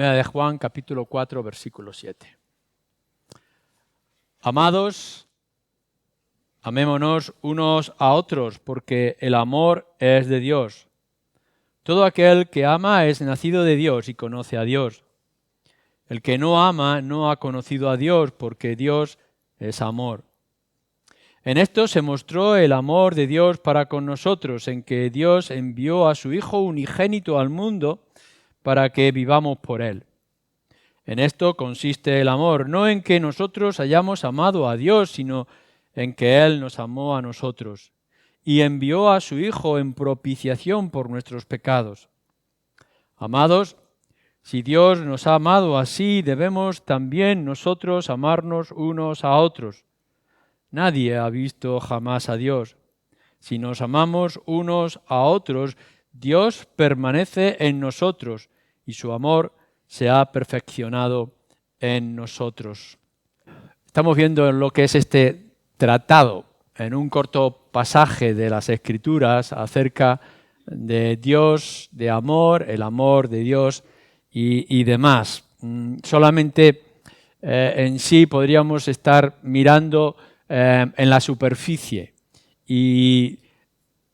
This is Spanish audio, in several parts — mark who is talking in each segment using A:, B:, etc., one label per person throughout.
A: Primera de Juan, capítulo 4, versículo 7. Amados, amémonos unos a otros, porque el amor es de Dios. Todo aquel que ama es nacido de Dios y conoce a Dios. El que no ama no ha conocido a Dios, porque Dios es amor. En esto se mostró el amor de Dios para con nosotros, en que Dios envió a su Hijo unigénito al mundo para que vivamos por Él. En esto consiste el amor, no en que nosotros hayamos amado a Dios, sino en que Él nos amó a nosotros y envió a su Hijo en propiciación por nuestros pecados. Amados, si Dios nos ha amado así, debemos también nosotros amarnos unos a otros. Nadie ha visto jamás a Dios. Si nos amamos unos a otros, Dios permanece en nosotros y su amor se ha perfeccionado en nosotros. Estamos viendo lo que es este tratado en un corto pasaje de las Escrituras acerca de Dios, de amor, el amor de Dios y demás. Solamente en sí podríamos estar mirando en la superficie y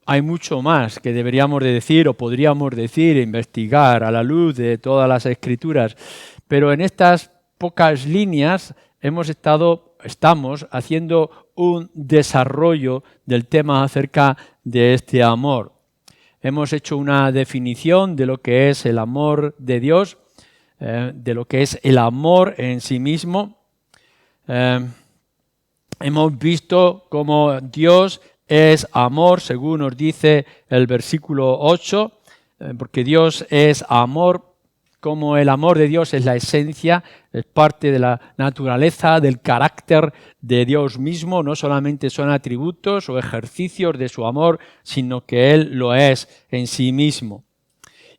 A: hay mucho más que deberíamos de decir o podríamos decir e investigar a la luz de todas las Escrituras, pero en estas pocas líneas estamos haciendo un desarrollo del tema acerca de este amor. Hemos hecho una definición de lo que es el amor de Dios, de lo que es el amor en sí mismo. Hemos visto cómo Dios es amor, según nos dice el versículo 8, porque Dios es amor, como el amor de Dios es la esencia, es parte de la naturaleza, del carácter de Dios mismo, no solamente son atributos o ejercicios de su amor, sino que Él lo es en sí mismo.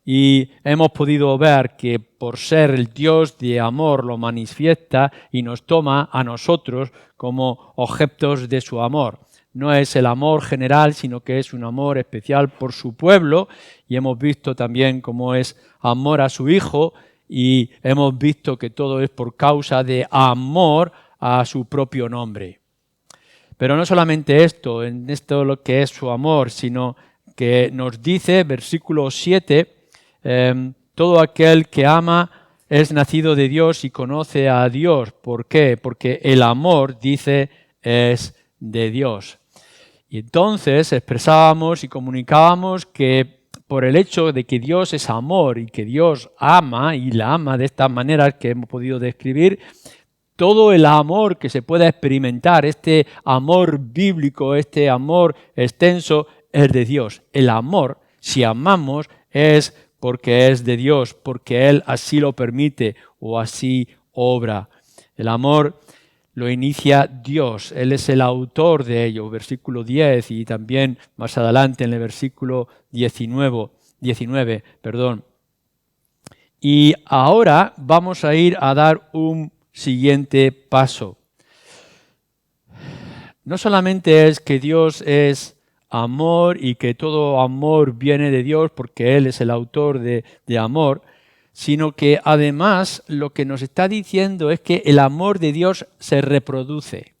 A: Y hemos podido ver que por ser el Dios de amor lo manifiesta y nos toma a nosotros como objetos de su amor. No es el amor general, sino que es un amor especial por su pueblo, y hemos visto también cómo es amor a su Hijo, y hemos visto que todo es por causa de amor a su propio nombre. Pero no solamente esto, en esto lo que es su amor, sino que nos dice, versículo 7, todo aquel que ama es nacido de Dios y conoce a Dios. ¿Por qué? Porque el amor, dice, es de Dios. Y entonces expresábamos y comunicábamos que por el hecho de que Dios es amor y que Dios ama y la ama de estas maneras que hemos podido describir, todo el amor que se pueda experimentar, este amor bíblico, este amor extenso, es de Dios. El amor, si amamos, es porque es de Dios, porque Él así lo permite o así obra. El amor lo inicia Dios, Él es el autor de ello, versículo 10 y también más adelante en el versículo 19. Y ahora vamos a ir a dar un siguiente paso. No solamente es que Dios es amor y que todo amor viene de Dios porque Él es el autor de amor, sino que además lo que nos está diciendo es que el amor de Dios se reproduce,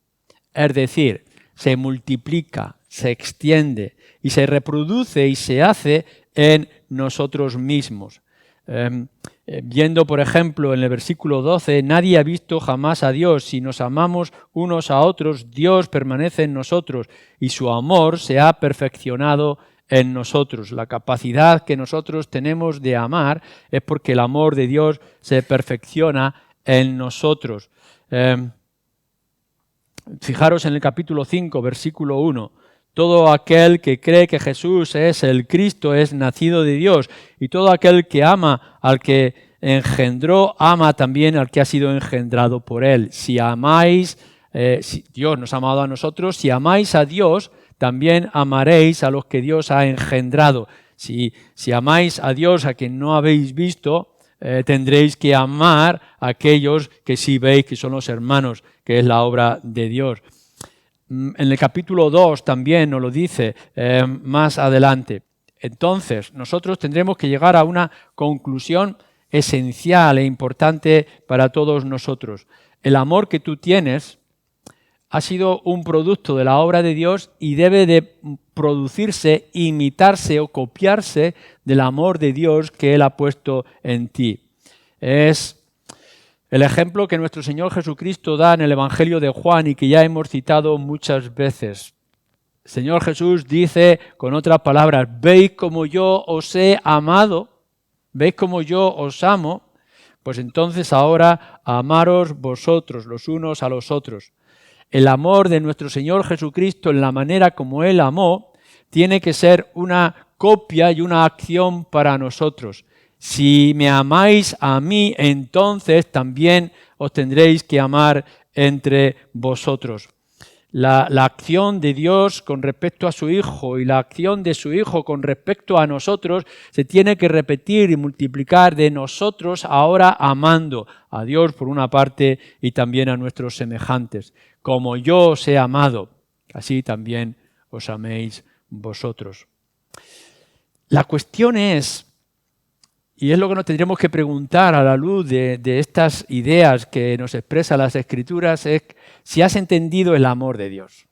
A: es decir, se multiplica, se extiende y se reproduce y se hace en nosotros mismos. Viendo, por ejemplo, en el versículo 12, nadie ha visto jamás a Dios. Si nos amamos unos a otros, Dios permanece en nosotros y su amor se ha perfeccionado en nosotros. La capacidad que nosotros tenemos de amar es porque el amor de Dios se perfecciona en nosotros. Fijaros en el capítulo 5, versículo 1. Todo aquel que cree que Jesús es el Cristo es nacido de Dios, y todo aquel que ama al que engendró, ama también al que ha sido engendrado por Él. Si amáis, si Dios nos ha amado a nosotros, si amáis a Dios, también amaréis a los que Dios ha engendrado. Si amáis a Dios a quien no habéis visto, tendréis que amar a aquellos que sí veis que son los hermanos, que es la obra de Dios. En el capítulo 2 también nos lo dice más adelante. Entonces, nosotros tendremos que llegar a una conclusión esencial e importante para todos nosotros. El amor que tú tienes ha sido un producto de la obra de Dios y debe de producirse, imitarse o copiarse del amor de Dios que Él ha puesto en ti. Es el ejemplo que nuestro Señor Jesucristo da en el Evangelio de Juan y que ya hemos citado muchas veces. El Señor Jesús dice, con otras palabras, ¿veis como yo os he amado? ¿Veis como yo os amo? Pues entonces ahora amaros vosotros los unos a los otros. El amor de nuestro Señor Jesucristo en la manera como Él amó tiene que ser una copia y una acción para nosotros. Si me amáis a mí, entonces también os tendréis que amar entre vosotros. La acción de Dios con respecto a su Hijo y la acción de su Hijo con respecto a nosotros se tiene que repetir y multiplicar de nosotros ahora amando a Dios por una parte y también a nuestros semejantes. Como yo os he amado, así también os améis vosotros. La cuestión es, y es lo que nos tendremos que preguntar a la luz de estas ideas que nos expresan las Escrituras, es si has entendido el amor de Dios.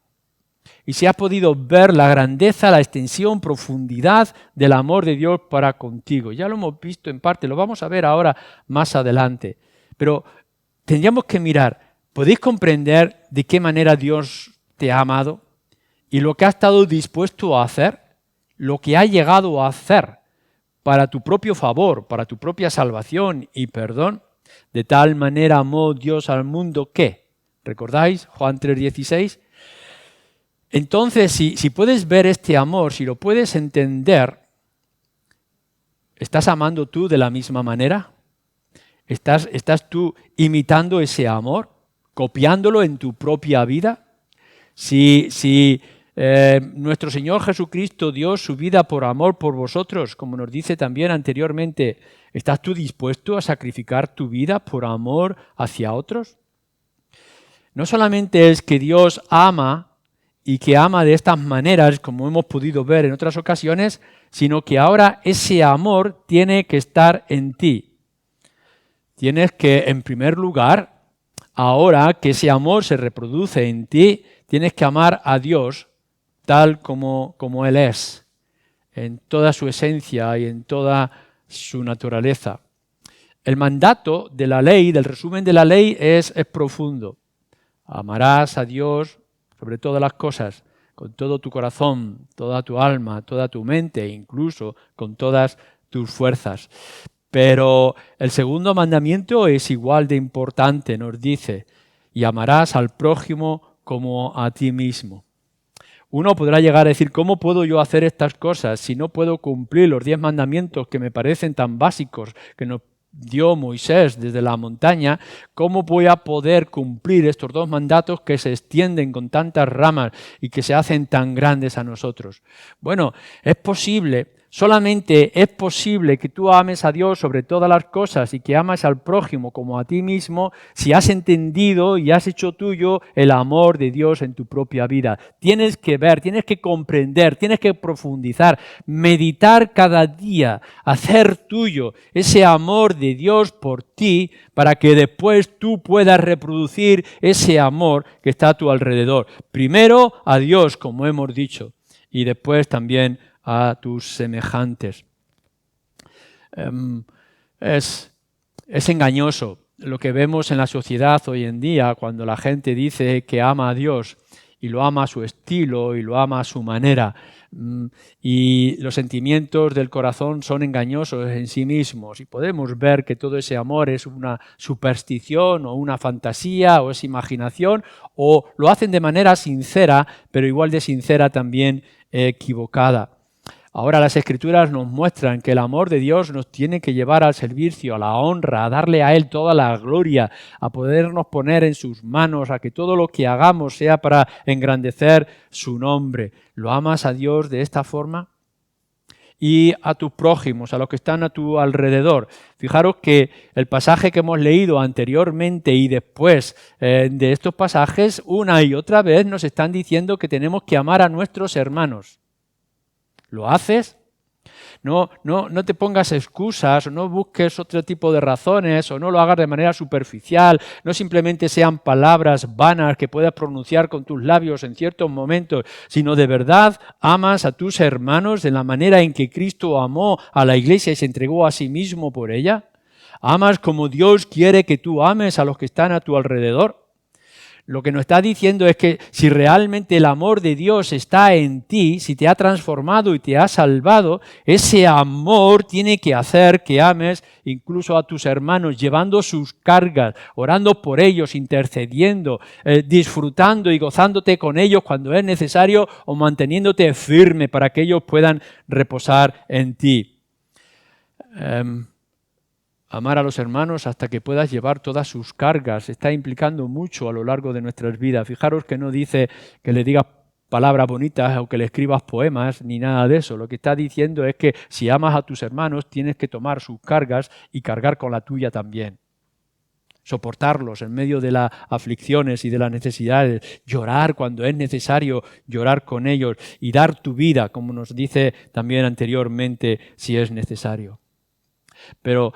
A: Y si has podido ver la grandeza, la extensión, profundidad del amor de Dios para contigo. Ya lo hemos visto en parte, lo vamos a ver ahora más adelante. Pero tendríamos que mirar, ¿podéis comprender de qué manera Dios te ha amado? Y lo que ha estado dispuesto a hacer, lo que ha llegado a hacer para tu propio favor, para tu propia salvación y perdón. De tal manera amó Dios al mundo que, ¿recordáis? Juan 3:16. Entonces, si puedes ver este amor, si lo puedes entender, ¿estás amando tú de la misma manera? ¿Estás tú imitando ese amor? ¿Copiándolo en tu propia vida? Si nuestro Señor Jesucristo dio su vida por amor por vosotros, como nos dice también anteriormente, ¿estás tú dispuesto a sacrificar tu vida por amor hacia otros? No solamente es que Dios ama y que ama de estas maneras, como hemos podido ver en otras ocasiones, sino que ahora ese amor tiene que estar en ti. Tienes que, en primer lugar, ahora que ese amor se reproduce en ti, tienes que amar a Dios tal como Él es, en toda su esencia y en toda su naturaleza. El mandato de la ley, del resumen de la ley, es profundo. Amarás a Dios sobre todas las cosas, con todo tu corazón, toda tu alma, toda tu mente, e incluso con todas tus fuerzas. Pero el segundo mandamiento es igual de importante, nos dice, y amarás al prójimo como a ti mismo. Uno podrá llegar a decir, ¿cómo puedo yo hacer estas cosas si no puedo cumplir los 10 mandamientos que me parecen tan básicos que nos dio Moisés desde la montaña? ¿Cómo voy a poder cumplir estos 2 mandatos que se extienden con tantas ramas y que se hacen tan grandes a nosotros? Bueno, es posible. Solamente es posible que tú ames a Dios sobre todas las cosas y que ames al prójimo como a ti mismo si has entendido y has hecho tuyo el amor de Dios en tu propia vida. Tienes que ver, tienes que comprender, tienes que profundizar, meditar cada día, hacer tuyo ese amor de Dios por ti para que después tú puedas reproducir ese amor que está a tu alrededor. Primero a Dios, como hemos dicho, y después también a tus semejantes. Es engañoso lo que vemos en la sociedad hoy en día cuando la gente dice que ama a Dios y lo ama a su estilo y lo ama a su manera. Y los sentimientos del corazón son engañosos en sí mismos y podemos ver que todo ese amor es una superstición o una fantasía o es imaginación o lo hacen de manera sincera, pero igual de sincera también equivocada. Ahora las Escrituras nos muestran que el amor de Dios nos tiene que llevar al servicio, a la honra, a darle a Él toda la gloria, a podernos poner en sus manos, a que todo lo que hagamos sea para engrandecer su nombre. ¿Lo amas a Dios de esta forma? Y a tus prójimos, a los que están a tu alrededor. Fijaros que el pasaje que hemos leído anteriormente y después de estos pasajes, una y otra vez nos están diciendo que tenemos que amar a nuestros hermanos. ¿Lo haces? No te pongas excusas, o no busques otro tipo de razones, o no lo hagas de manera superficial, no simplemente sean palabras vanas que puedas pronunciar con tus labios en ciertos momentos, sino de verdad amas a tus hermanos de la manera en que Cristo amó a la iglesia y se entregó a sí mismo por ella. ¿Amas como Dios quiere que tú ames a los que están a tu alrededor? Lo que nos está diciendo es que si realmente el amor de Dios está en ti, si te ha transformado y te ha salvado, ese amor tiene que hacer que ames incluso a tus hermanos, llevando sus cargas, orando por ellos, intercediendo, disfrutando y gozándote con ellos cuando es necesario o manteniéndote firme para que ellos puedan reposar en ti. Amar a los hermanos hasta que puedas llevar todas sus cargas está implicando mucho a lo largo de nuestras vidas. Fijaros que no dice que le digas palabras bonitas o que le escribas poemas ni nada de eso. Lo que está diciendo es que si amas a tus hermanos tienes que tomar sus cargas y cargar con la tuya también. Soportarlos en medio de las aflicciones y de las necesidades, llorar cuando es necesario llorar con ellos y dar tu vida, como nos dice también anteriormente, si es necesario. Pero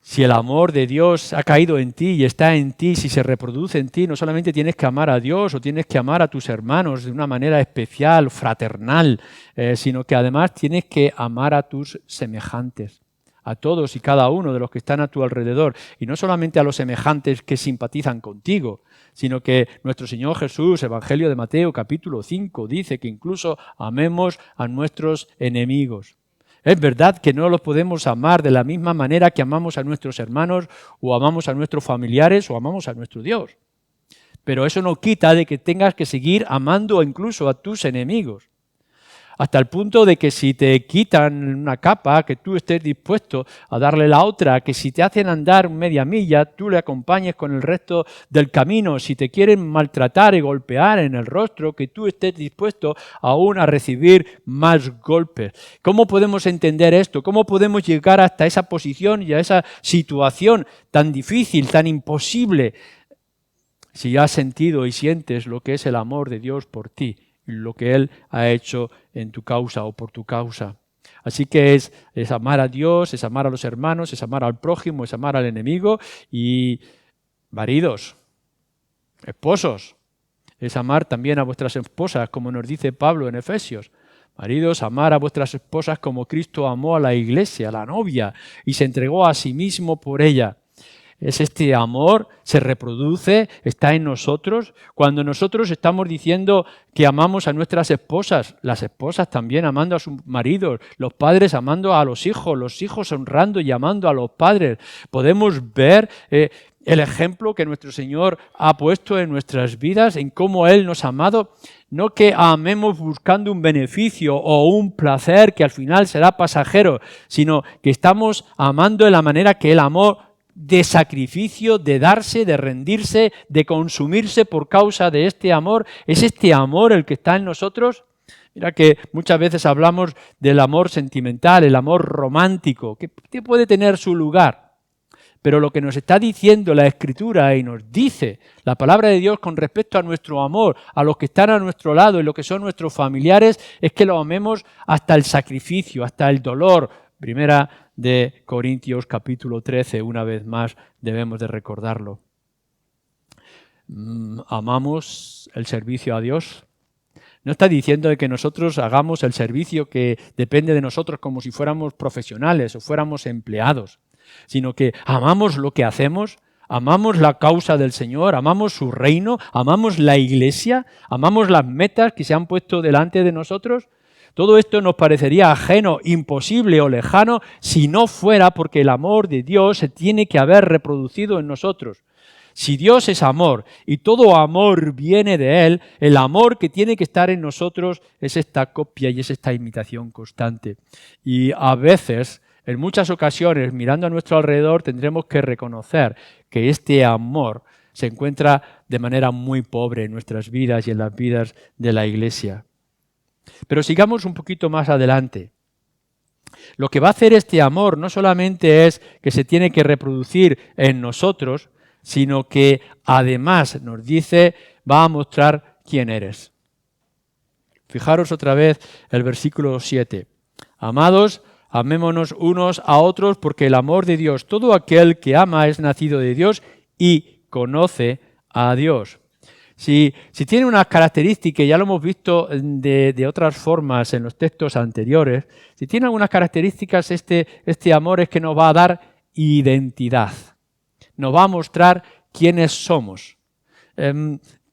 A: si el amor de Dios ha caído en ti y está en ti, si se reproduce en ti, no solamente tienes que amar a Dios o tienes que amar a tus hermanos de una manera especial, fraternal, sino que además tienes que amar a tus semejantes, a todos y cada uno de los que están a tu alrededor, y no solamente a los semejantes que simpatizan contigo, sino que nuestro Señor Jesús, Evangelio de Mateo, capítulo 5, dice que incluso amemos a nuestros enemigos. Es verdad que no los podemos amar de la misma manera que amamos a nuestros hermanos o amamos a nuestros familiares o amamos a nuestro Dios. Pero eso no quita de que tengas que seguir amando incluso a tus enemigos. Hasta el punto de que si te quitan una capa, que tú estés dispuesto a darle la otra, que si te hacen andar media milla, tú le acompañes con el resto del camino. Si te quieren maltratar y golpear en el rostro, que tú estés dispuesto aún a recibir más golpes. ¿Cómo podemos entender esto? ¿Cómo podemos llegar hasta esa posición y a esa situación tan difícil, tan imposible? Si has sentido y sientes lo que es el amor de Dios por ti, lo que Él ha hecho en tu causa o por tu causa. Así que es amar a Dios, es amar a los hermanos, es amar al prójimo, es amar al enemigo. Y maridos, esposos, es amar también a vuestras esposas, como nos dice Pablo en Efesios. Maridos, amar a vuestras esposas como Cristo amó a la iglesia, a la novia, y se entregó a sí mismo por ella. Es este amor, se reproduce, está en nosotros. Cuando nosotros estamos diciendo que amamos a nuestras esposas, las esposas también amando a sus maridos, los padres amando a los hijos honrando y amando a los padres. Podemos ver el ejemplo que nuestro Señor ha puesto en nuestras vidas, en cómo Él nos ha amado. No que amemos buscando un beneficio o un placer que al final será pasajero, sino que estamos amando de la manera que Él amó, de sacrificio, de darse, de rendirse, de consumirse por causa de este amor. ¿Es este amor el que está en nosotros? Mira que muchas veces hablamos del amor sentimental, el amor romántico, que puede tener su lugar. Pero lo que nos está diciendo la Escritura y nos dice la palabra de Dios con respecto a nuestro amor, a los que están a nuestro lado y lo que son nuestros familiares, es que lo amemos hasta el sacrificio, hasta el dolor. Primera de Corintios capítulo 13, una vez más debemos de recordarlo. ¿Amamos el servicio a Dios? No está diciendo de que nosotros hagamos el servicio que depende de nosotros como si fuéramos profesionales o fuéramos empleados, sino que amamos lo que hacemos, amamos la causa del Señor, amamos su reino, amamos la iglesia, amamos las metas que se han puesto delante de nosotros. Todo esto nos parecería ajeno, imposible o lejano si no fuera porque el amor de Dios se tiene que haber reproducido en nosotros. Si Dios es amor y todo amor viene de Él, el amor que tiene que estar en nosotros es esta copia y es esta imitación constante. Y a veces, en muchas ocasiones, mirando a nuestro alrededor, tendremos que reconocer que este amor se encuentra de manera muy pobre en nuestras vidas y en las vidas de la Iglesia. Pero sigamos un poquito más adelante. Lo que va a hacer este amor no solamente es que se tiene que reproducir en nosotros, sino que además nos dice, va a mostrar quién eres. Fijaros otra vez el versículo 7. Amados, Amémonos unos a otros porque el amor de Dios, todo aquel que ama es nacido de Dios y conoce a Dios. Si tiene unas características, ya lo hemos visto de otras formas en los textos anteriores, si tiene algunas características, este amor es que nos va a dar identidad, nos va a mostrar quiénes somos,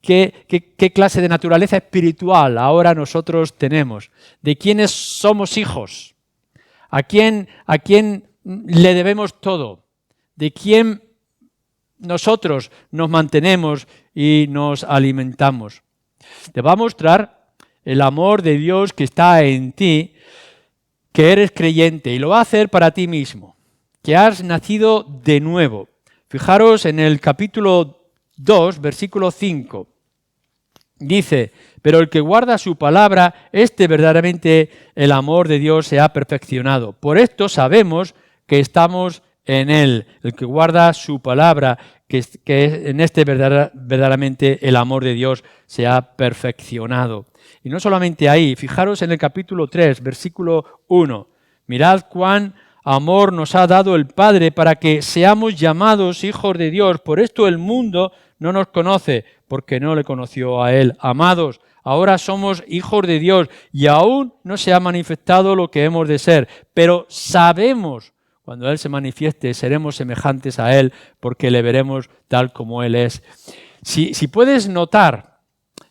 A: qué clase de naturaleza espiritual ahora nosotros tenemos, de quiénes somos hijos, a quién le debemos todo, de quién nosotros nos mantenemos y nos alimentamos. Te va a mostrar el amor de Dios que está en ti, que eres creyente, y lo va a hacer para ti mismo, que has nacido de nuevo. Fijaros en el capítulo 2, versículo 5. Dice, pero el que guarda su palabra, verdaderamente el amor de Dios se ha perfeccionado. Por esto sabemos que estamos en Él, el que guarda su palabra, que en verdaderamente el amor de Dios se ha perfeccionado. Y no solamente ahí, fijaros en el capítulo 3, versículo 1. Mirad cuán amor nos ha dado el Padre para que seamos llamados hijos de Dios. Por esto el mundo no nos conoce, porque no le conoció a Él. Amados, ahora somos hijos de Dios y aún no se ha manifestado lo que hemos de ser, pero sabemos cuando Él se manifieste, seremos semejantes a Él porque le veremos tal como Él es. Si puedes notar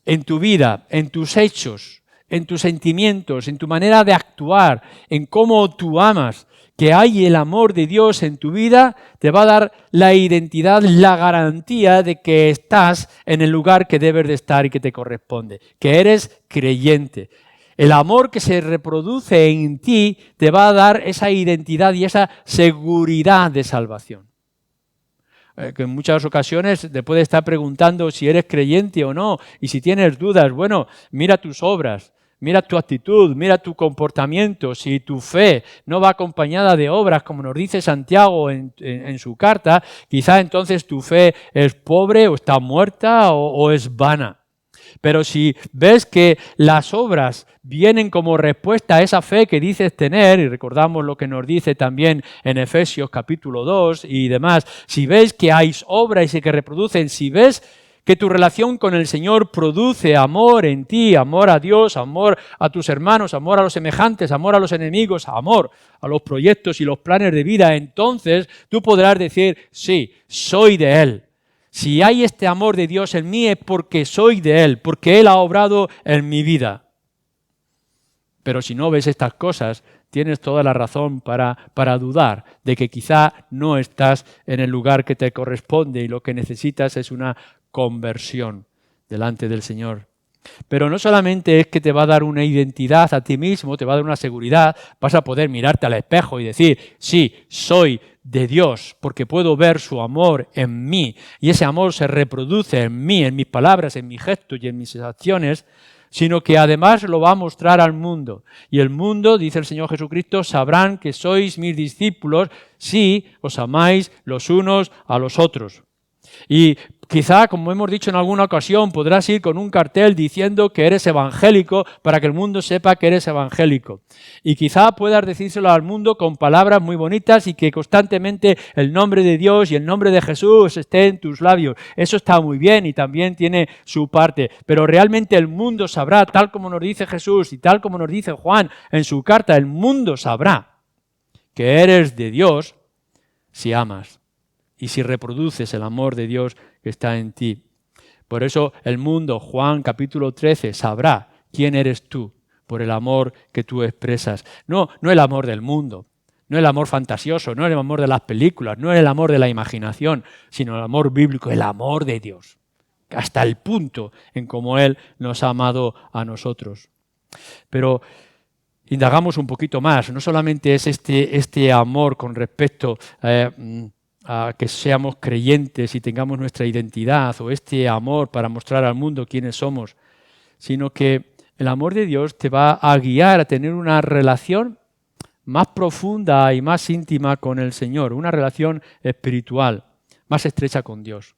A: en tu vida, en tus hechos, en tus sentimientos, en tu manera de actuar, en cómo tú amas, que hay el amor de Dios en tu vida, te va a dar la identidad, la garantía de que estás en el lugar que debes de estar y que te corresponde, que eres creyente. El amor que se reproduce en ti te va a dar esa identidad y esa seguridad de salvación. Que en muchas ocasiones te puede estar preguntando si eres creyente o no, y si tienes dudas, bueno, mira tus obras, mira tu actitud, mira tu comportamiento. Si tu fe no va acompañada de obras, como nos dice Santiago en su carta, quizá entonces tu fe es pobre o está muerta o es vana. Pero si ves que las obras vienen como respuesta a esa fe que dices tener, y recordamos lo que nos dice también en Efesios capítulo 2 y demás, si ves que hay obras y que reproducen, si ves que tu relación con el Señor produce amor en ti, amor a Dios, amor a tus hermanos, amor a los semejantes, amor a los enemigos, amor a los proyectos y los planes de vida, entonces tú podrás decir, sí, soy de Él. Si hay este amor de Dios en mí es porque soy de Él, porque Él ha obrado en mi vida. Pero si no ves estas cosas, tienes toda la razón para dudar de que quizá no estás en el lugar que te corresponde y lo que necesitas es una conversión delante del Señor. Pero no solamente es que te va a dar una identidad a ti mismo, te va a dar una seguridad, vas a poder mirarte al espejo y decir, sí, soy de Dios, porque puedo ver su amor en mí, y ese amor se reproduce en mí, en mis palabras, en mis gestos y en mis acciones, sino que además lo va a mostrar al mundo. Y el mundo, dice el Señor Jesucristo, sabrán que sois mis discípulos si os amáis los unos a los otros. Y quizá, como hemos dicho en alguna ocasión, podrás ir con un cartel diciendo que eres evangélico para que el mundo sepa que eres evangélico. Y quizá puedas decírselo al mundo con palabras muy bonitas y que constantemente el nombre de Dios y el nombre de Jesús esté en tus labios. Eso está muy bien y también tiene su parte. Pero realmente el mundo sabrá, tal como nos dice Jesús y tal como nos dice Juan en su carta, el mundo sabrá que eres de Dios si amas. Y si reproduces el amor de Dios que está en ti. Por eso el mundo, Juan capítulo 13, sabrá quién eres tú por el amor que tú expresas. No el amor del mundo, no el amor fantasioso, no el amor de las películas, no el amor de la imaginación, sino el amor bíblico, el amor de Dios. Hasta el punto en cómo Él nos ha amado a nosotros. Pero indagamos un poquito más. No solamente es este amor con respecto a que seamos creyentes y tengamos nuestra identidad o este amor para mostrar al mundo quiénes somos, sino que el amor de Dios te va a guiar a tener una relación más profunda y más íntima con el Señor, una relación espiritual, más estrecha con Dios.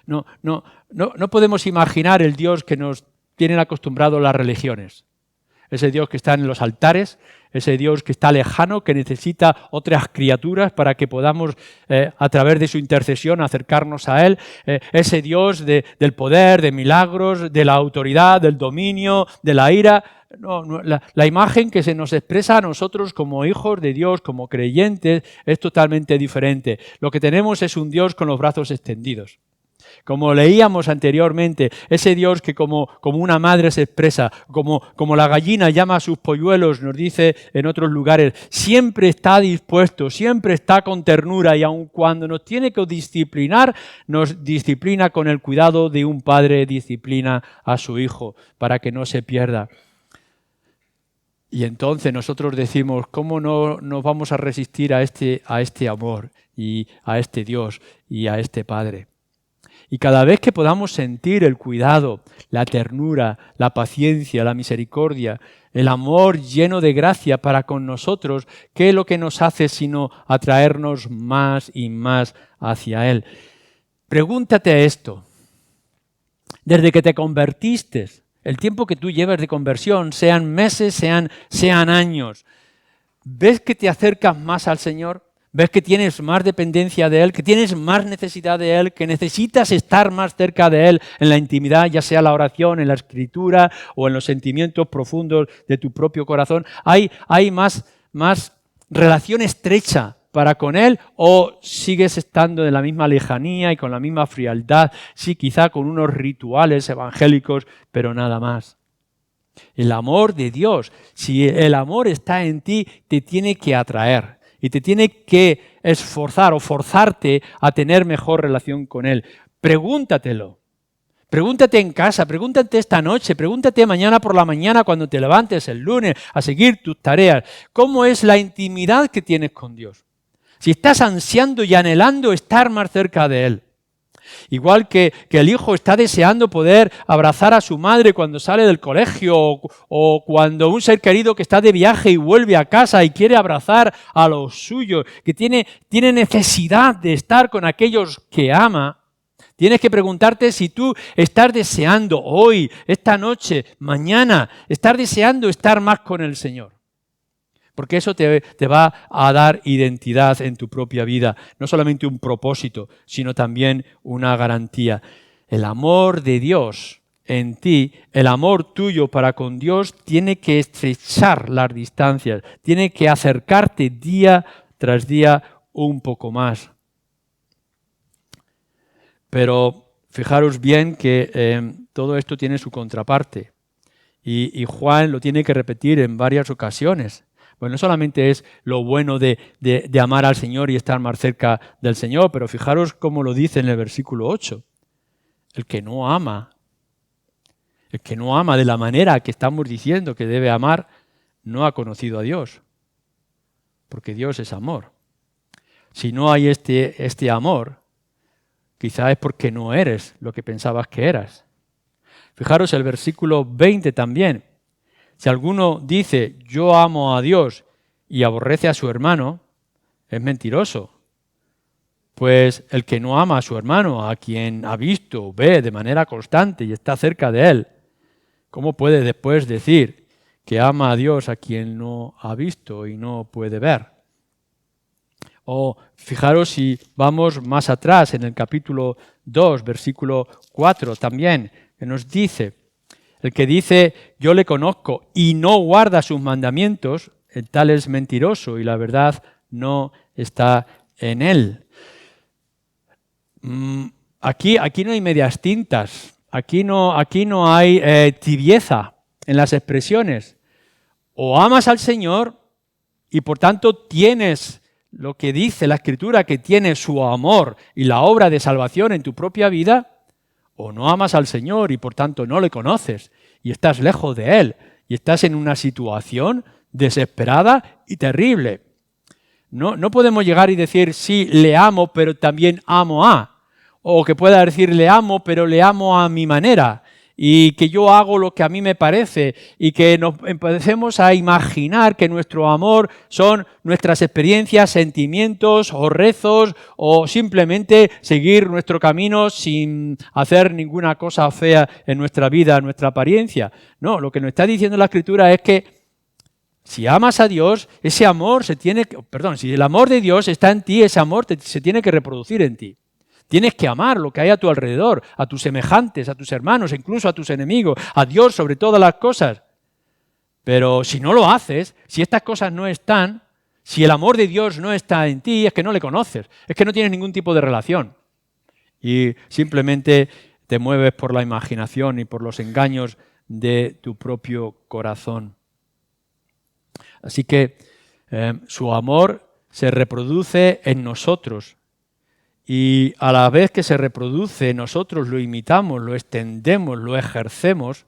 A: No podemos imaginar el Dios que nos tienen acostumbrados las religiones. ese Dios que está en los altares, ese Dios que está lejano, que necesita otras criaturas para que podamos, a través de su intercesión, acercarnos a Él. Ese Dios del poder, de milagros, de la autoridad, del dominio, de la ira. No, la imagen que se nos expresa a nosotros como hijos de Dios, como creyentes, es totalmente diferente. Lo que tenemos es un Dios con los brazos extendidos. Como leíamos anteriormente, ese Dios que como una madre se expresa, como la gallina llama a sus polluelos, nos dice en otros lugares, siempre está dispuesto, siempre está con ternura y aun cuando nos tiene que disciplinar, nos disciplina con el cuidado de un padre disciplina a su hijo para que no se pierda. Y entonces nosotros decimos, ¿cómo no nos vamos a resistir a este amor y a este Dios y a este Padre? Y cada vez que podamos sentir el cuidado, la ternura, la paciencia, la misericordia, el amor lleno de gracia para con nosotros, ¿qué es lo que nos hace sino atraernos más y más hacia Él? Pregúntate esto. Desde que te convertiste, el tiempo que tú llevas de conversión, sean meses, sean años, ¿ves que te acercas más al Señor? ¿Ves que tienes más dependencia de Él, que tienes más necesidad de Él, que necesitas estar más cerca de Él en la intimidad, ya sea la oración, en la escritura o en los sentimientos profundos de tu propio corazón? ¿Hay más relación estrecha para con Él o sigues estando en la misma lejanía y con la misma frialdad? Sí, quizá con unos rituales evangélicos, pero nada más. El amor de Dios, si el amor está en ti, te tiene que atraer. Y te tiene que esforzar o forzarte a tener mejor relación con Él. Pregúntatelo. Pregúntate en casa, pregúntate esta noche, pregúntate mañana por la mañana cuando te levantes el lunes a seguir tus tareas. ¿Cómo es la intimidad que tienes con Dios? Si estás ansiando y anhelando estar más cerca de Él. Igual que el hijo está deseando poder abrazar a su madre cuando sale del colegio o cuando un ser querido que está de viaje y vuelve a casa y quiere abrazar a los suyos, que tiene necesidad de estar con aquellos que ama. Tienes que preguntarte si tú estás deseando hoy, esta noche, mañana, estás deseando estar más con el Señor. Porque eso te va a dar identidad en tu propia vida. No solamente un propósito, sino también una garantía. El amor de Dios en ti, el amor tuyo para con Dios, tiene que estrechar las distancias. Tiene que acercarte día tras día un poco más. Pero fijaros bien que todo esto tiene su contraparte. Y Juan lo tiene que repetir en varias ocasiones. Bueno, no solamente es lo bueno de amar al Señor y estar más cerca del Señor, pero fijaros cómo lo dice en el versículo 8. El que no ama de la manera que estamos diciendo que debe amar, no ha conocido a Dios, porque Dios es amor. Si no hay este amor, quizá es porque no eres lo que pensabas que eras. Fijaros el versículo 20 también. Si alguno dice, yo amo a Dios y aborrece a su hermano, es mentiroso. Pues el que no ama a su hermano, a quien ha visto, ve de manera constante y está cerca de él, ¿cómo puede después decir que ama a Dios a quien no ha visto y no puede ver? O fijaros si vamos más atrás en el capítulo 2, versículo 4 también, que nos dice, el que dice, yo le conozco y no guarda sus mandamientos, el tal es mentiroso y la verdad no está en él. Aquí no hay medias tintas, aquí no hay tibieza en las expresiones. O amas al Señor y por tanto tienes lo que dice la Escritura, que tiene su amor y la obra de salvación en tu propia vida, o no amas al Señor y por tanto no le conoces y estás lejos de Él y estás en una situación desesperada y terrible. No podemos llegar y decir, sí, le amo, pero también amo a. O que pueda decir, le amo, pero le amo a mi manera. y que yo hago lo que a mí me parece y que nos empecemos a imaginar que nuestro amor son nuestras experiencias, sentimientos o rezos o simplemente seguir nuestro camino sin hacer ninguna cosa fea en nuestra vida, en nuestra apariencia. No, lo que nos está diciendo la Escritura es que si amas a Dios, ese amor si el amor de Dios está en ti, ese amor se tiene que reproducir en ti. Tienes que amar lo que hay a tu alrededor, a tus semejantes, a tus hermanos, incluso a tus enemigos, a Dios sobre todas las cosas. Pero si no lo haces, si estas cosas no están, si el amor de Dios no está en ti, es que no le conoces, es que no tienes ningún tipo de relación. Y simplemente te mueves por la imaginación y por los engaños de tu propio corazón. Así que su amor se reproduce en nosotros y a la vez que se reproduce, nosotros lo imitamos, lo extendemos, lo ejercemos,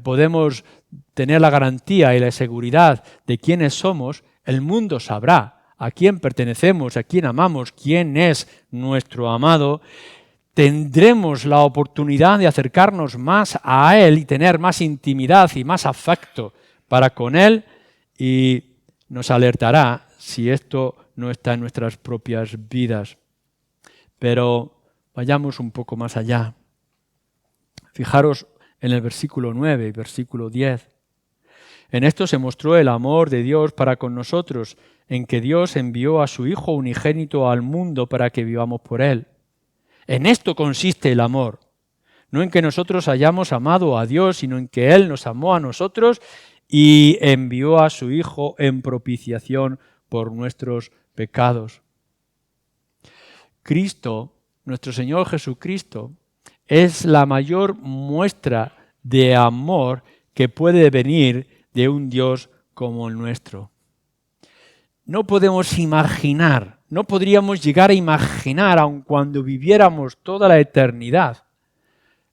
A: podemos tener la garantía y la seguridad de quiénes somos. El mundo sabrá a quién pertenecemos, a quién amamos, quién es nuestro amado. Tendremos la oportunidad de acercarnos más a Él y tener más intimidad y más afecto para con Él. Y nos alertará si esto no está en nuestras propias vidas. Pero vayamos un poco más allá. Fijaros en el versículo 9 y versículo 10. En esto se mostró el amor de Dios para con nosotros, en que Dios envió a su Hijo unigénito al mundo para que vivamos por Él. En esto consiste el amor, no en que nosotros hayamos amado a Dios, sino en que Él nos amó a nosotros y envió a su Hijo en propiciación por nuestros pecados. Cristo, nuestro Señor Jesucristo, es la mayor muestra de amor que puede venir de un Dios como el nuestro. No podemos imaginar, no podríamos llegar a imaginar, aun cuando viviéramos toda la eternidad,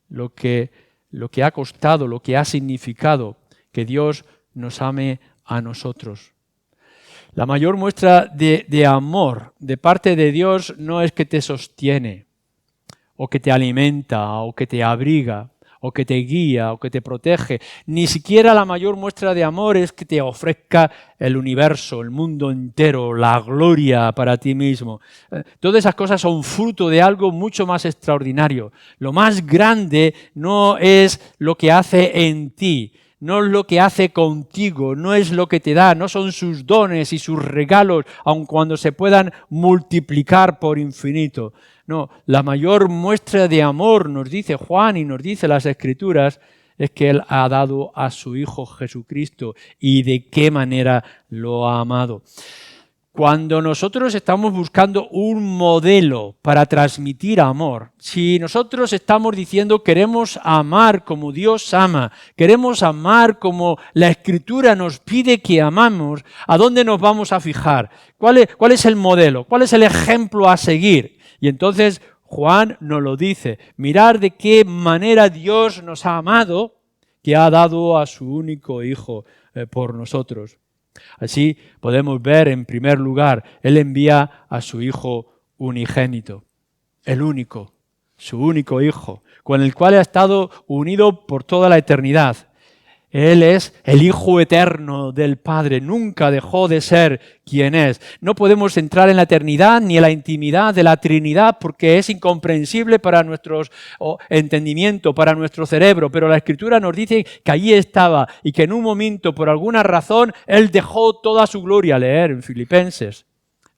A: lo que ha costado, lo que ha significado que Dios nos ame a nosotros. La mayor muestra de amor de parte de Dios no es que te sostiene, o que te alimenta, o que te abriga, o que te guía, o que te protege. Ni siquiera la mayor muestra de amor es que te ofrezca el universo, el mundo entero, la gloria para ti mismo. Todas esas cosas son fruto de algo mucho más extraordinario. Lo más grande no es lo que hace en ti, no es lo que hace contigo, no es lo que te da, no son sus dones y sus regalos, aun cuando se puedan multiplicar por infinito. No, la mayor muestra de amor, nos dice Juan y nos dice las Escrituras, es que Él ha dado a su Hijo Jesucristo y de qué manera lo ha amado. Cuando nosotros estamos buscando un modelo para transmitir amor, si nosotros estamos diciendo queremos amar como Dios ama, queremos amar como la Escritura nos pide que amamos, ¿a dónde nos vamos a fijar? ¿Cuál es el modelo? ¿Cuál es el ejemplo a seguir? Y entonces Juan nos lo dice, mirar de qué manera Dios nos ha amado, que ha dado a su único Hijo por nosotros. Así podemos ver, en primer lugar, Él envía a su Hijo unigénito, el único, su único Hijo, con el cual ha estado unido por toda la eternidad. Él es el Hijo eterno del Padre, nunca dejó de ser quien es. No podemos entrar en la eternidad ni en la intimidad de la Trinidad porque es incomprensible para nuestro entendimiento, para nuestro cerebro, pero la Escritura nos dice que allí estaba y que en un momento, por alguna razón, Él dejó toda su gloria. Leer en Filipenses,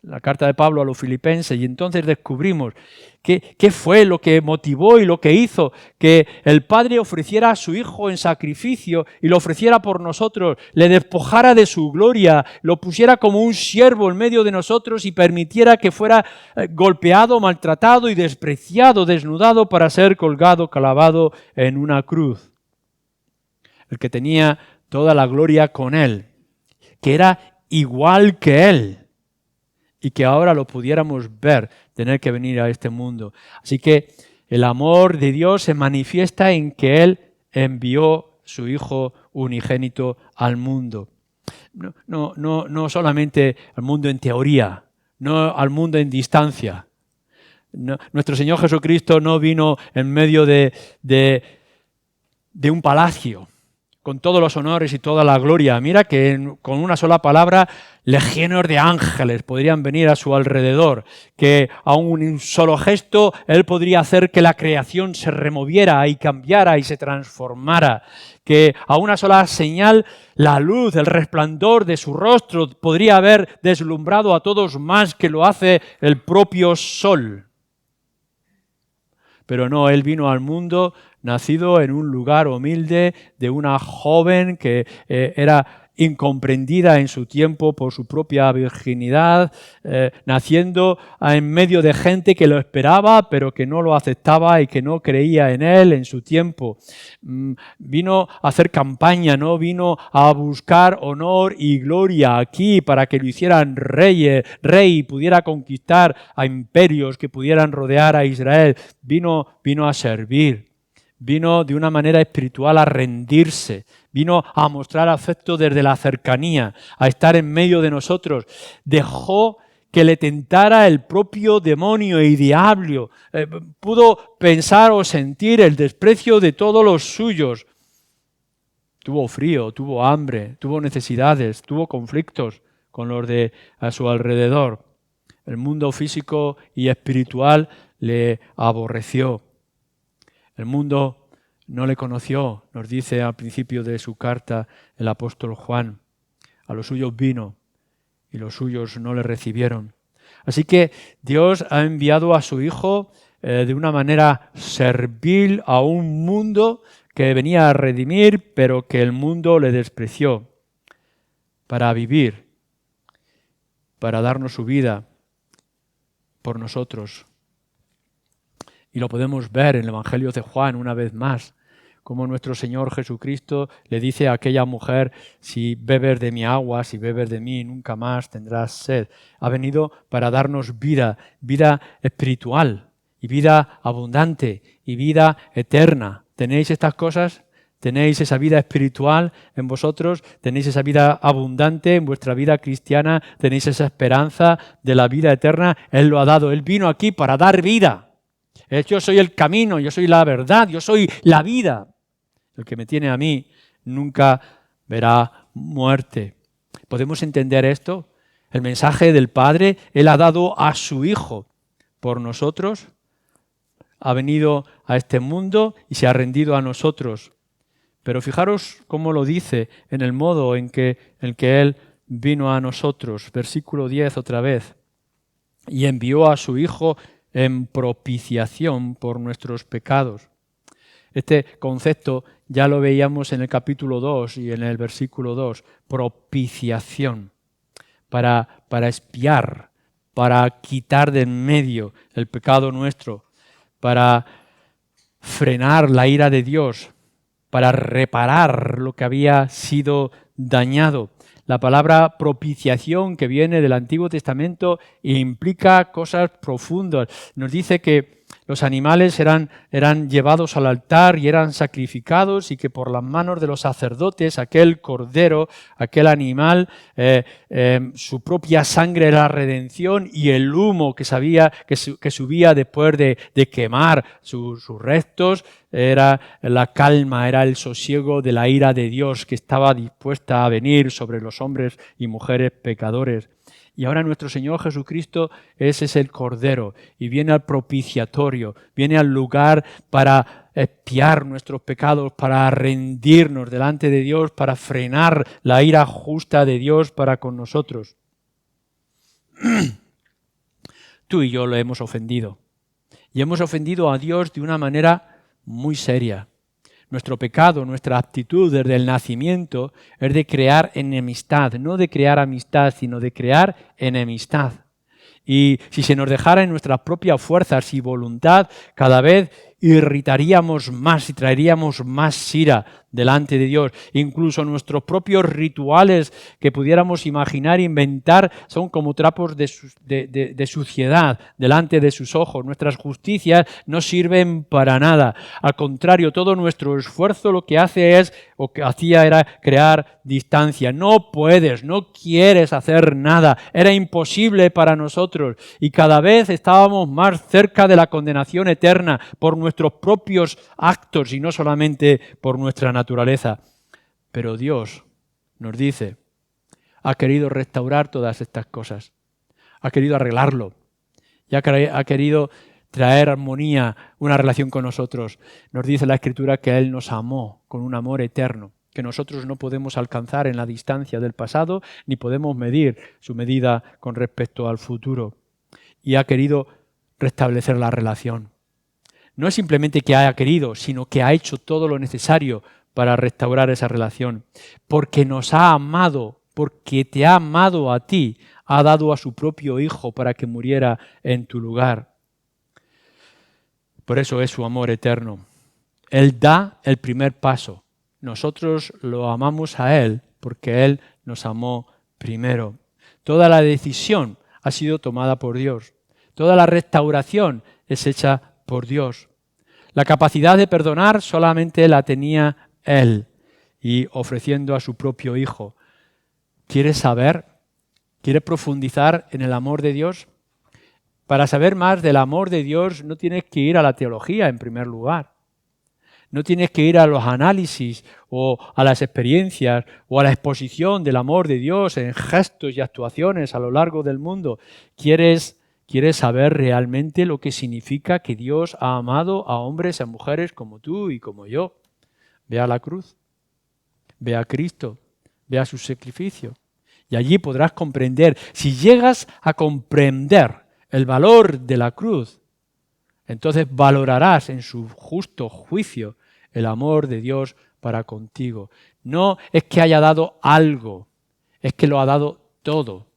A: la carta de Pablo a los Filipenses, y entonces descubrimos qué fue lo que motivó y lo que hizo que el Padre ofreciera a su Hijo en sacrificio y lo ofreciera por nosotros, le despojara de su gloria, lo pusiera como un siervo en medio de nosotros y permitiera que fuera golpeado, maltratado y despreciado, desnudado para ser colgado, clavado en una cruz. El que tenía toda la gloria con Él, que era igual que Él, y que ahora lo pudiéramos ver, tener que venir a este mundo. Así que el amor de Dios se manifiesta en que Él envió su Hijo unigénito al mundo. No solamente al mundo en teoría, no al mundo en distancia. No, nuestro Señor Jesucristo no vino en medio de de un palacio, con todos los honores y toda la gloria. Mira que con una sola palabra, legiones de ángeles podrían venir a su alrededor, que a un solo gesto él podría hacer que la creación se removiera y cambiara y se transformara, que a una sola señal la luz, el resplandor de su rostro podría haber deslumbrado a todos más que lo hace el propio sol. Pero no, él vino al mundo nacido en un lugar humilde de una joven que era incomprendida en su tiempo por su propia virginidad, naciendo en medio de gente que lo esperaba, pero que no lo aceptaba y que no creía en él en su tiempo. Vino a hacer campaña, no vino a buscar honor y gloria aquí para que lo hicieran rey y pudiera conquistar a imperios que pudieran rodear a Israel. Vino a servir. Vino de una manera espiritual a rendirse, vino a mostrar afecto desde la cercanía, a estar en medio de nosotros. Dejó que le tentara el propio demonio y diablo. Pudo pensar o sentir el desprecio de todos los suyos. Tuvo frío, tuvo hambre, tuvo necesidades, tuvo conflictos con los de a su alrededor. El mundo físico y espiritual le aborreció. El mundo no le conoció, nos dice al principio de su carta el apóstol Juan. A los suyos vino y los suyos no le recibieron. Así que Dios ha enviado a su Hijo de una manera servil a un mundo que venía a redimir, pero que el mundo le despreció, para vivir, para darnos su vida por nosotros. Y lo podemos ver en el Evangelio de Juan una vez más, como nuestro Señor Jesucristo le dice a aquella mujer: si bebes de mi agua, si bebes de mí, nunca más tendrás sed. Ha venido para darnos vida, vida espiritual y vida abundante y vida eterna. ¿Tenéis estas cosas? ¿Tenéis esa vida espiritual en vosotros? ¿Tenéis esa vida abundante en vuestra vida cristiana? ¿Tenéis esa esperanza de la vida eterna? Él lo ha dado. Él vino aquí para dar vida. Yo soy el camino, yo soy la verdad, yo soy la vida. El que me tiene a mí nunca verá muerte. ¿Podemos entender esto? El mensaje del Padre, Él ha dado a su Hijo por nosotros, ha venido a este mundo y se ha rendido a nosotros. Pero fijaros cómo lo dice en el modo en que Él vino a nosotros. Versículo 10 otra vez. Y envió a su Hijo en propiciación por nuestros pecados. Este concepto ya lo veíamos en el capítulo 2 y en el versículo 2. Propiciación. Para expiar, para quitar de en medio el pecado nuestro, para frenar la ira de Dios, para reparar lo que había sido dañado. La palabra propiciación, que viene del Antiguo Testamento, implica cosas profundas. Nos dice que los animales eran llevados al altar y eran sacrificados, y que por las manos de los sacerdotes aquel cordero, aquel animal, su propia sangre era la redención, y el humo que subía después de quemar sus restos era la calma, era el sosiego de la ira de Dios que estaba dispuesta a venir sobre los hombres y mujeres pecadores. Y ahora nuestro Señor Jesucristo, ese es el Cordero, y viene al propiciatorio, viene al lugar para expiar nuestros pecados, para rendirnos delante de Dios, para frenar la ira justa de Dios para con nosotros. Tú y yo lo hemos ofendido, y hemos ofendido a Dios de una manera muy seria. Nuestro pecado, nuestra actitud desde el nacimiento es de crear enemistad, no de crear amistad, sino de crear enemistad. Y si se nos dejara en nuestras propias fuerzas y voluntad, cada vez irritaríamos más y traeríamos más ira delante de Dios. Incluso nuestros propios rituales que pudiéramos imaginar e inventar son como trapos de suciedad delante de sus ojos. Nuestras justicias no sirven para nada. Al contrario, todo nuestro esfuerzo lo que hace es, o que hacía era crear distancia. No puedes, no quieres hacer nada. Era imposible para nosotros. Y cada vez estábamos más cerca de la condenación eterna por nuestro nuestros propios actos y no solamente por nuestra naturaleza. Pero Dios nos dice, ha querido restaurar todas estas cosas, ha querido arreglarlo y ha querido traer armonía, una relación con nosotros. Nos dice la Escritura que Él nos amó con un amor eterno, que nosotros no podemos alcanzar en la distancia del pasado, ni podemos medir su medida con respecto al futuro. Y ha querido restablecer la relación. No es simplemente que haya querido, sino que ha hecho todo lo necesario para restaurar esa relación. Porque nos ha amado, porque te ha amado a ti, ha dado a su propio Hijo para que muriera en tu lugar. Por eso es su amor eterno. Él da el primer paso. Nosotros lo amamos a Él porque Él nos amó primero. Toda la decisión ha sido tomada por Dios. Toda la restauración es hecha por Dios. La capacidad de perdonar solamente la tenía Él y ofreciendo a su propio Hijo. ¿Quieres saber? ¿Quieres profundizar en el amor de Dios? Para saber más del amor de Dios no tienes que ir a la teología en primer lugar. No tienes que ir a los análisis o a las experiencias o a la exposición del amor de Dios en gestos y actuaciones a lo largo del mundo. ¿Quieres saber realmente lo que significa que Dios ha amado a hombres y a mujeres como tú y como yo? Ve a la cruz, ve a Cristo, ve a su sacrificio. Y allí podrás comprender, si llegas a comprender el valor de la cruz, entonces valorarás en su justo juicio el amor de Dios para contigo. No es que haya dado algo, es que lo ha dado todo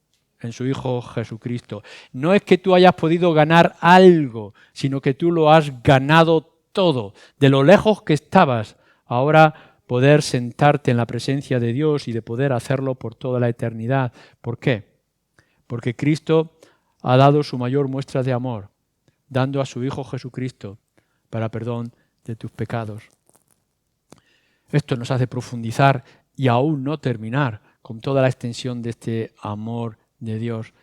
A: en su Hijo Jesucristo. No es que tú hayas podido ganar algo, sino que tú lo has ganado todo. De lo lejos que estabas, ahora poder sentarte en la presencia de Dios y de poder hacerlo por toda la eternidad. ¿Por qué? Porque Cristo ha dado su mayor muestra de amor, dando a su Hijo Jesucristo para perdón de tus pecados. Esto nos hace profundizar y aún no terminar con toda la extensión de este amor de Dios.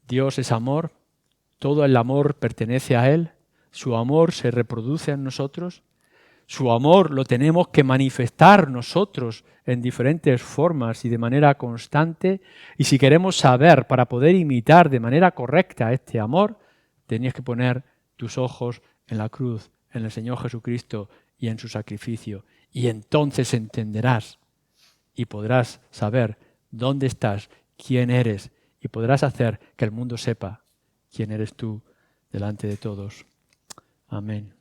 A: Dios es amor, todo el amor pertenece a Él, su amor se reproduce en nosotros, su amor lo tenemos que manifestar nosotros en diferentes formas y de manera constante, y si queremos saber para poder imitar de manera correcta este amor, tenías que poner tus ojos en la cruz, en el Señor Jesucristo y en su sacrificio. Y entonces entenderás y podrás saber dónde estás, quién eres, y podrás hacer que el mundo sepa quién eres tú delante de todos. Amén.